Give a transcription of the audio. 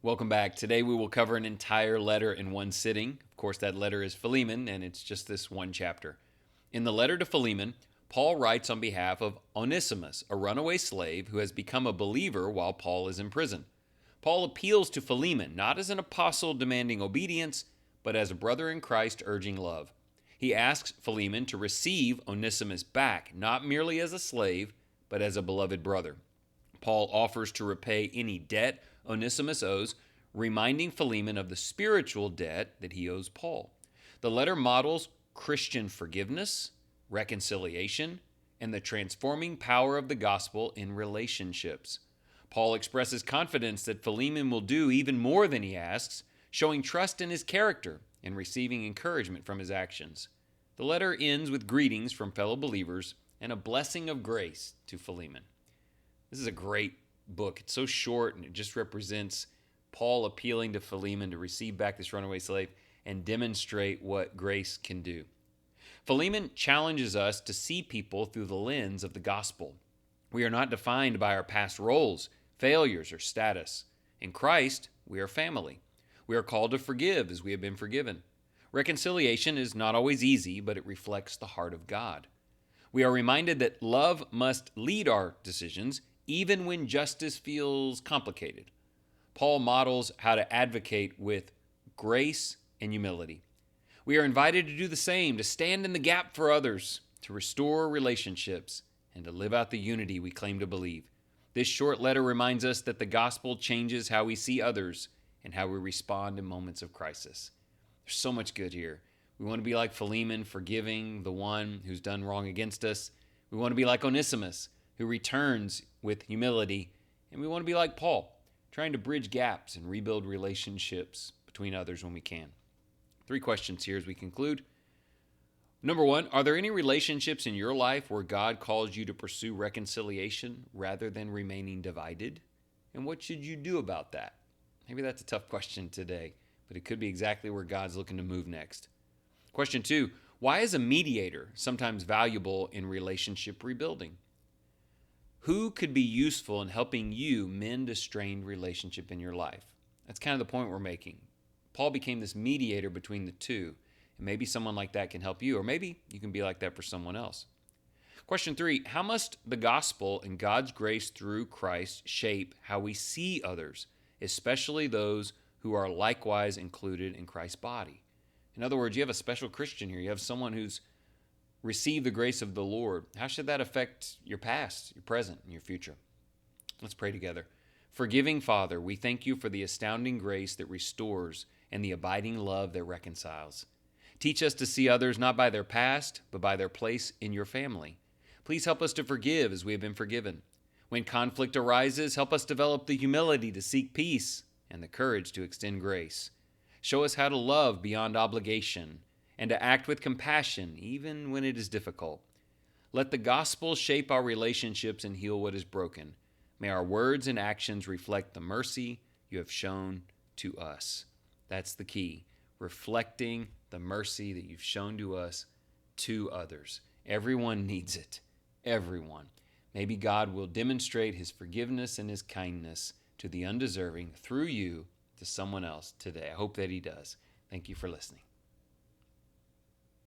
Welcome back. Today we will cover an entire letter in one sitting. Of course, that letter is Philemon, and it's just this one chapter. In the letter to Philemon, Paul writes on behalf of Onesimus, a runaway slave who has become a believer while Paul is in prison. Paul appeals to Philemon not as an apostle demanding obedience, but as a brother in Christ urging love. He asks Philemon to receive Onesimus back, not merely as a slave, but as a beloved brother. Paul offers to repay any debt Onesimus owes, reminding Philemon of the spiritual debt that he owes Paul. The letter models Christian forgiveness, reconciliation, and the transforming power of the gospel in relationships. Paul expresses confidence that Philemon will do even more than he asks, showing trust in his character and receiving encouragement from his actions. The letter ends with greetings from fellow believers and a blessing of grace to Philemon. This is a great book. It's so short, and it just represents Paul appealing to Philemon to receive back this runaway slave and demonstrate what grace can do. Philemon challenges us to see people through the lens of the gospel. We are not defined by our past roles, failures, or status. In Christ, we are family. We are called to forgive as we have been forgiven. Reconciliation is not always easy, but it reflects the heart of God. We are reminded that love must lead our decisions, even when justice feels complicated. Paul models how to advocate with grace and humility. We are invited to do the same, to stand in the gap for others, to restore relationships, and to live out the unity we claim to believe. This short letter reminds us that the gospel changes how we see others and how we respond in moments of crisis. There's so much good here. We want to be like Philemon, forgiving the one who's done wrong against us. We want to be like Onesimus, who returns with humility. And we want to be like Paul, trying to bridge gaps and rebuild relationships between others when we can. 3 questions here as we conclude. Number 1, are there any relationships in your life where God calls you to pursue reconciliation rather than remaining divided? And what should you do about that? Maybe that's a tough question today, but it could be exactly where God's looking to move next. Question 2, why is a mediator sometimes valuable in relationship rebuilding? Who could be useful in helping you mend a strained relationship in your life? That's kind of the point we're making. Paul became this mediator between the two, and maybe someone like that can help you, or maybe you can be like that for someone else. Question 3, how must the gospel and God's grace through Christ shape how we see others, especially those who are likewise included in Christ's body? In other words, you have a special Christian here. You have someone who's received the grace of the Lord. How should that affect your past, your present, and your future? Let's pray together. Forgiving Father, we thank you for the astounding grace that restores and the abiding love that reconciles. Teach us to see others not by their past, but by their place in your family. Please help us to forgive as we have been forgiven. When conflict arises, help us develop the humility to seek peace and the courage to extend grace. Show us how to love beyond obligation and to act with compassion even when it is difficult. Let the gospel shape our relationships and heal what is broken. May our words and actions reflect the mercy you have shown to us. That's the key, reflecting the mercy that you've shown to us to others. Everyone needs it. Everyone. Maybe God will demonstrate his forgiveness and his kindness to the undeserving through you to someone else today. I hope that he does. Thank you for listening.